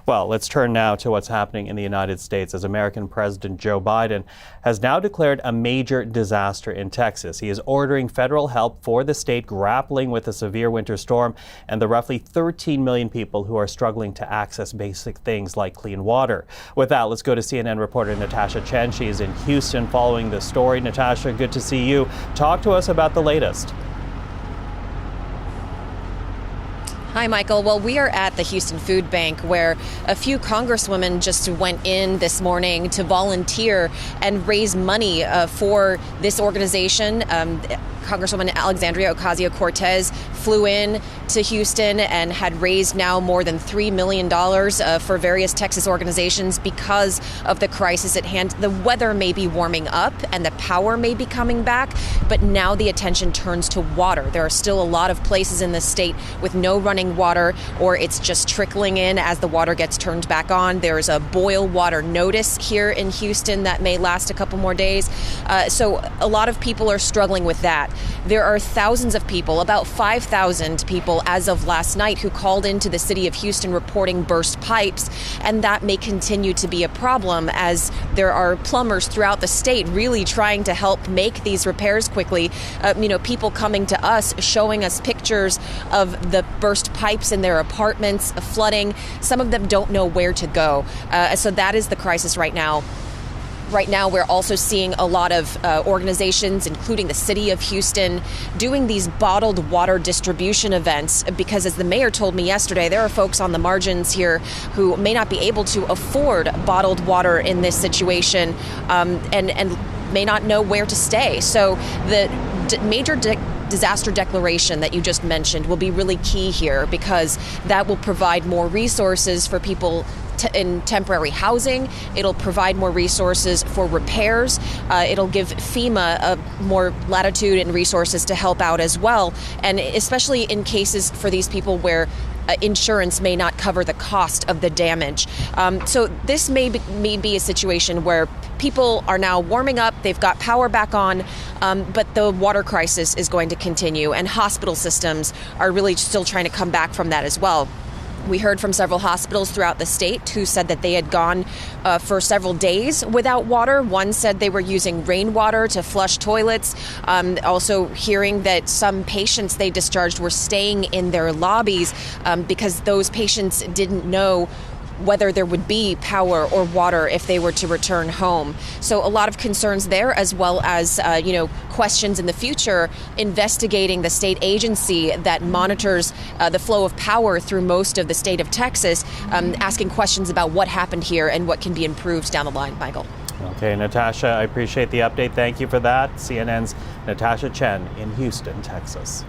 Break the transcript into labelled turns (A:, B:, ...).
A: Well, let's turn now to what's happening in the United States as American President Joe Biden has now declared a major disaster in Texas. He is ordering federal help for the state grappling with a severe winter storm and the roughly 13 million people who are struggling to access basic things like clean water. With that, let's go to CNN reporter Natasha Chen. She is in Houston following the story. Natasha, good to see you. Talk to us about the latest.
B: Hi, Michael. Well, we are at the Houston Food Bank where a few congresswomen just went in this morning to volunteer and raise money for this organization. Congresswoman Alexandria Ocasio-Cortez flew in to Houston and had raised now more than $3 million for various Texas organizations because of the crisis at hand. The weather may be warming up and the power may be coming back, but now the attention turns to water. There are still a lot of places in the state with no running water, or it's just trickling in as the water gets turned back on. There's a boil water notice here in Houston that may last a couple more days. So a lot of people are struggling with that. There are thousands of people, about 5,000 people as of last night, who called into the city of Houston reporting burst pipes, and that may continue to be a problem as there are plumbers throughout the state really trying to help make these repairs quickly. People coming to us, showing us pictures of the burst pipes in their apartments, flooding. Some of them don't know where to go. So that is the crisis right now. Right now, we're also seeing a lot of organizations, including the city of Houston, doing these bottled water distribution events because, as the mayor told me yesterday, there are folks on the margins here who may not be able to afford bottled water in this situation and may not know where to stay. So the major disaster declaration that you just mentioned will be really key here because that will provide more resources for people in temporary housing. It'll provide more resources for repairs. It'll give FEMA more latitude and resources to help out as well. And especially in cases for these people where insurance may not cover the cost of the damage. So this may be a situation where people are now warming up, they've got power back on, but the water crisis is going to continue, and hospital systems are really still trying to come back from that as well. We heard from several hospitals throughout the state who said that they had gone for several days without water. One said they were using rainwater to flush toilets. Also hearing that some patients they discharged were staying in their lobbies because those patients didn't know whether there would be power or water if they were to return home. So a lot of concerns there, as well as questions in the future investigating the state agency that monitors the flow of power through most of the state of Texas, asking questions about what happened here and what can be improved down the line. Michael.
A: Okay, Natasha, I appreciate the update. Thank you for that. CNN's Natasha Chen in Houston, Texas.